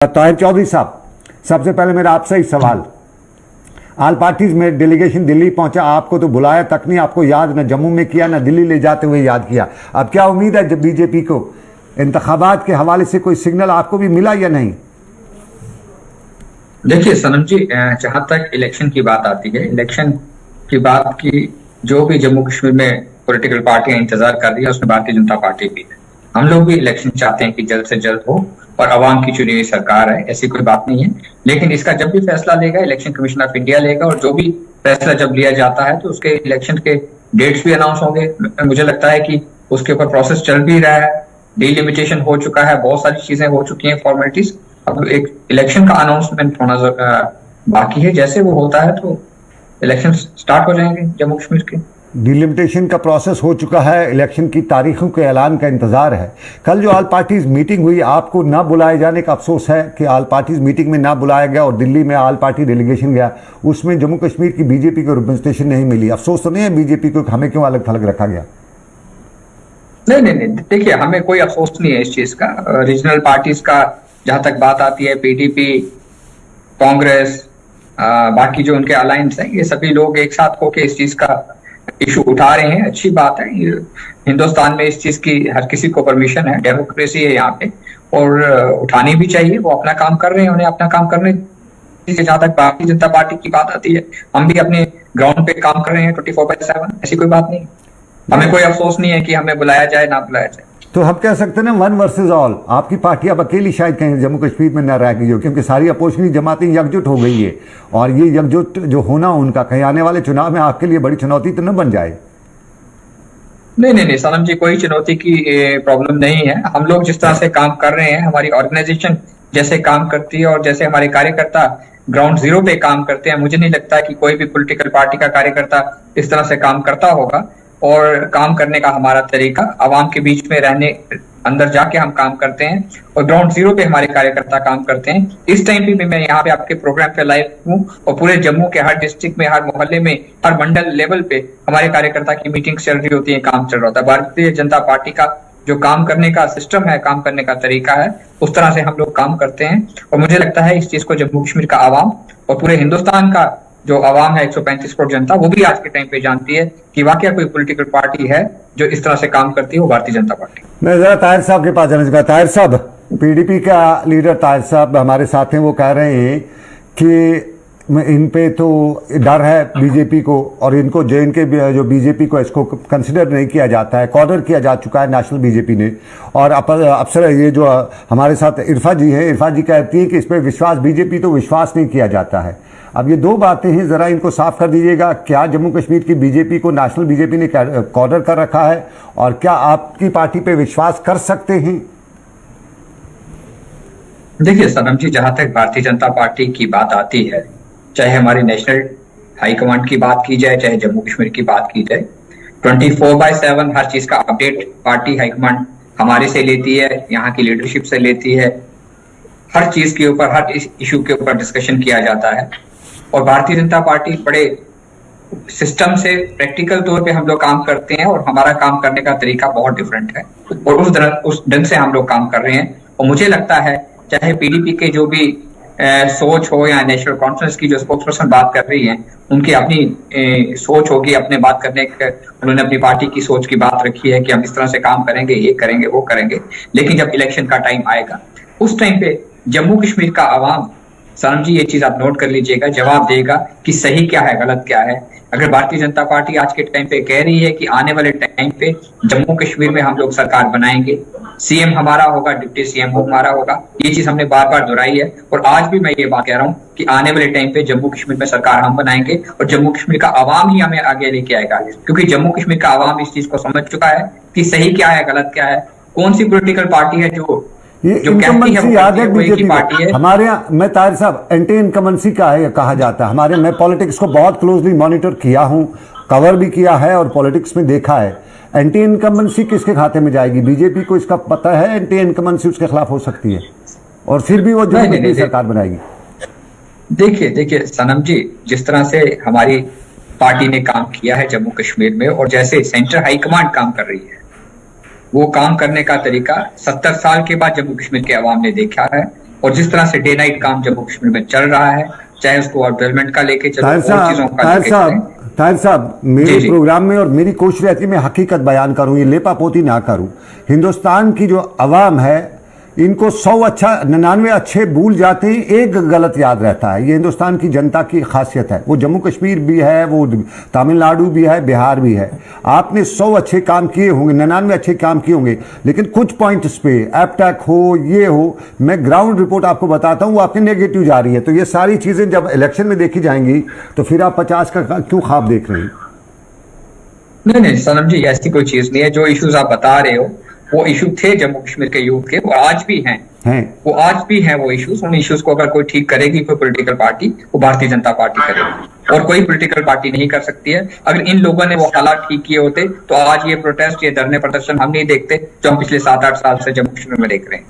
ताहिर चौधरी साहब, सबसे पहले मेरा आपसे ही सवाल। ऑल पार्टीज में डेलीगेशन दिल्ली पहुंचा, आपको तो बुलाया तक नहीं, आपको याद न जम्मू में किया न दिल्ली ले जाते हुए याद किया। अब क्या उम्मीद है जब बीजेपी को इंतखाबात के हवाले से कोई सिग्नल आपको भी मिला या नहीं? देखिए सनम जी, जहां तक इलेक्शन की बात आती है, इलेक्शन की बात की जो भी जम्मू कश्मीर में पॉलिटिकल पार्टियां इंतजार कर रही है उसमें भारतीय जनता पार्टी भी है। हम लोग भी इलेक्शन चाहते हैं कि जल्द से जल्द हो और अवाम की चुनी हुई सरकार है, ऐसी कोई बात नहीं है। लेकिन इसका जब भी फैसला लेगा इलेक्शन कमीशन ऑफ इंडिया लेगा, और जो भी फैसला जब लिया जाता है तो उसके इलेक्शन के डेट्स भी अनाउंस होंगे। मुझे लगता है कि उसके ऊपर प्रोसेस चल भी रहा है, डिलिमिटेशन हो चुका है, बहुत सारी चीजें हो चुकी हैं, फॉर्मेलिटीज। अब एक इलेक्शन का अनाउंसमेंट होना बाकी है। जैसे वो होता है तो इलेक्शन स्टार्ट हो जाएंगे जम्मू कश्मीर के। डिलिमिटेशन का प्रोसेस हो चुका है, इलेक्शन की तारीखों के ऐलान का इंतजार है। कल जो ऑल पार्टीज मीटिंग हुई, आपको ना बुलाए जाने का अफसोस है कि ऑल पार्टीज मीटिंग में ना बुलाया गया और दिल्ली में ऑल पार्टी डेलीगेशन गया, उसमें जम्मू कश्मीर की बीजेपी को रिप्रेजेंटेशन नहीं मिली? अफसोस तो नहीं है बीजेपी को, हमें क्यों अलग थलग रखा गया? नहीं नहीं नहीं, देखिए हमें कोई अफसोस नहीं है इस चीज का। रीजनल पार्टीज का जहां तक बात आती है, पीडीपी, कांग्रेस, बाकी जो उनके अलायंस हैं, ये सभी लोग एक साथ होकर इस चीज का इशू उठा रहे हैं। अच्छी बात है। हिंदुस्तान में इस चीज की हर किसी को परमिशन है, डेमोक्रेसी है यहाँ पे, और उठानी भी चाहिए। वो अपना काम कर रहे हैं, उन्हें अपना काम करने दीजिए। जहां तक भारतीय जनता पार्टी की बात आती है, हम भी अपने ग्राउंड पे काम कर रहे हैं 24/7, ऐसी कोई बात नहीं। हमें कोई अफसोस नहीं है कि हमें बुलाया जाए ना बुलाया जाए। तो हम कह सकते हैं ना, वन वर्सेस ऑल, आपकी पार्टी अब अकेली शायद कहीं जम्मू कश्मीर में न रह गई हो, क्योंकि सारी अपोजिशनी जमातें एकजुट हो गई है, और ये एकजुट जो होना उनका कहीं आने वाले चुनाव में आपके लिए बड़ी चुनौती तो न बन जाए? नहीं नहीं नहीं सनम जी, कोई चुनौती की प्रॉब्लम नहीं है। हम लोग जिस तरह से काम कर रहे हैं, हमारी ऑर्गेनाइजेशन जैसे काम करती है और जैसे हमारे कार्यकर्ता ग्राउंड जीरो पे काम करते हैं, मुझे नहीं लगता कि कोई भी पॉलिटिकल पार्टी का कार्यकर्ता इस तरह से काम करता होगा। और काम करने का हमारा तरीका आवाम के बीच में रहने, अंदर जाके हम काम करते हैं और ग्राउंड जीरो पे हमारे कार्यकर्ता काम करते हैं। इस टाइम पे भी मैं यहाँ पे आपके प्रोग्राम पे लाइव हूँ और पूरे जम्मू के हर डिस्ट्रिक्ट में, हर मोहल्ले में, हर मंडल लेवल पे हमारे कार्यकर्ता की मीटिंग चल रही होती है, काम चल रहा होता है। भारतीय जनता पार्टी का जो काम करने का सिस्टम है, काम करने का तरीका है, उस तरह से हम लोग काम करते हैं। और मुझे लगता है इस चीज को जम्मू कश्मीर का आवाम और पूरे हिंदुस्तान का जो आवाम है, 135 करोड़ जनता, वो भी आज के टाइम पे जानती है कि वाकई कोई पॉलिटिकल पार्टी है जो इस तरह से काम करती है, वो भारतीय जनता पार्टी। मैं जरा ताहिर साहब के पास जाना चाहूंगा। ताहिर साहब, पीडीपी का लीडर ताहिर साहब हमारे साथ हैं, वो कह रहे हैं कि इन पे तो डर है बीजेपी को, और इनको जो इनके जो बीजेपी को इसको कंसिडर नहीं किया जाता है, कॉर्नर किया जा चुका है नेशनल बीजेपी ने। और अफसर ये जो हमारे साथ इरफा जी हैं, इरफा जी कहती हैं कि इस पर विश्वास, बीजेपी तो विश्वास नहीं किया जाता है। अब ये दो बातें हैं, जरा इनको साफ कर दीजिएगा। क्या जम्मू कश्मीर की बीजेपी को नेशनल बीजेपी ने कॉर्नर कर रखा है, और क्या आपकी पार्टी पे विश्वास कर सकते हैं? देखिए सनम जी, जहां तक भारतीय जनता पार्टी की बात आती है, चाहे हमारी नेशनल हाईकमांड की बात की जाए, चाहे जम्मू कश्मीर की बात की जाए, 24/7 हर चीज का अपडेट पार्टी हाईकमांड हमारे से लेती है, यहाँ की लीडरशिप से लेती है। हर चीज के ऊपर, हर इशू के ऊपर डिस्कशन किया जाता है। और भारतीय जनता पार्टी बड़े सिस्टम से, प्रैक्टिकल तौर पे हम लोग काम करते हैं, और हमारा काम करने का तरीका बहुत डिफरेंट है, और उस ढंग से हम लोग काम कर रहे हैं। और मुझे लगता है चाहे पीडीपी के जो भी सोच हो, या नेशनल कॉन्फ्रेंस की जो स्पोक्स पर्सन बात कर रही है, उनकी अपनी सोच होगी, अपने बात करने उन्होंने अपनी पार्टी की सोच की बात रखी है कि हम इस तरह से काम करेंगे, ये करेंगे, वो करेंगे। लेकिन जब इलेक्शन का टाइम आएगा, उस टाइम पे जम्मू कश्मीर का आवाम, सनम जी ये चीज आप नोट कर लीजिएगा, जवाब देगा कि सही क्या है, गलत क्या है। अगर भारतीय जनता पार्टी आज के टाइम पे कह रही है कि आने वाले टाइम पे जम्मू कश्मीर में हम लोग सरकार बनाएंगे, सीएम हमारा होगा, डिप्टी सीएम हमारा होगा, ये चीज हमने बार बार दोहराई है। और आज भी मैं ये बात कह रहा हूँ कि आने वाले टाइम पे जम्मू कश्मीर में सरकार हम बनाएंगे, और जम्मू कश्मीर का आवाम ही हमें आगे लेके आएगा। क्योंकि जम्मू कश्मीर का आवाम इस चीज को समझ चुका है कि सही क्या है, गलत क्या है, कौन सी पोलिटिकल पार्टी है जो इनकम्बेंसी याद है बीजेपी पार्टी है हमारे यहाँ। मैं ताहिर साहब, एंटी इनकम्बेंसी का है कहा जाता है हमारे। मैं पॉलिटिक्स को बहुत क्लोजली मॉनिटर किया हूँ, कवर भी किया है, और पॉलिटिक्स में देखा है। एंटी इनकम्बेंसी किसके खाते में जाएगी? बीजेपी को इसका पता है एंटी इनकम्बेंसी उसके खिलाफ हो सकती है, और फिर भी वो जो सरकार बनाएगी। देखिए सनम जी, जिस तरह से हमारी पार्टी ने काम किया है जम्मू कश्मीर में, और जैसे सेंट्रल हाईकमांड काम कर रही है, वो काम करने का तरीका 70 साल के बाद जम्मू कश्मीर के अवाम ने देखा है और जिस तरह से डे नाइट काम जम्मू कश्मीर में चल रहा है, चाहे उसको डेवलपमेंट का लेके चलो, और चीजों का लेके चलें। ताहिर साहब, मेरे जी, जी। प्रोग्राम में और मेरी कोशिश रहती है मैं हकीकत बयान करूं, ये लेपापोती ना करूं। हिंदुस्तान की जो अवाम है इनको 99 अच्छे भूल जाते हैं, एक गलत याद रहता है। ये हिंदुस्तान की जनता की खासियत है। वो जम्मू कश्मीर भी है, वो तमिलनाडु भी है, बिहार भी है। आपने 100 अच्छे काम किए होंगे, 99 अच्छे काम किए होंगे, लेकिन कुछ पॉइंट्स पे एपटैक हो, ये हो, मैं ग्राउंड रिपोर्ट आपको बताता हूँ, वो आपकी नेगेटिव जा रही है। तो ये सारी चीजें जब इलेक्शन में देखी जाएंगी तो फिर आप 50 का क्यों ख्वाब देख रहे हैं? नहीं नहीं सनम जी, ऐसी कोई चीज नहीं है। जो इश्यूज आप बता रहे हो वो इशू थे जम्मू कश्मीर के यूथ के, वो आज भी हैं। वो आज भी हैं वो इश्यूज। उन इश्यूज को अगर कोई ठीक करेगी कोई पॉलिटिकल पार्टी, वो भारतीय जनता पार्टी करेगी, और कोई पॉलिटिकल पार्टी नहीं कर सकती है। अगर इन लोगों ने वो हालात ठीक किए होते तो आज ये प्रोटेस्ट, ये धरने प्रदर्शन हम नहीं देखते जो हम पिछले 7-8 साल से जम्मू कश्मीर में देख रहे हैं।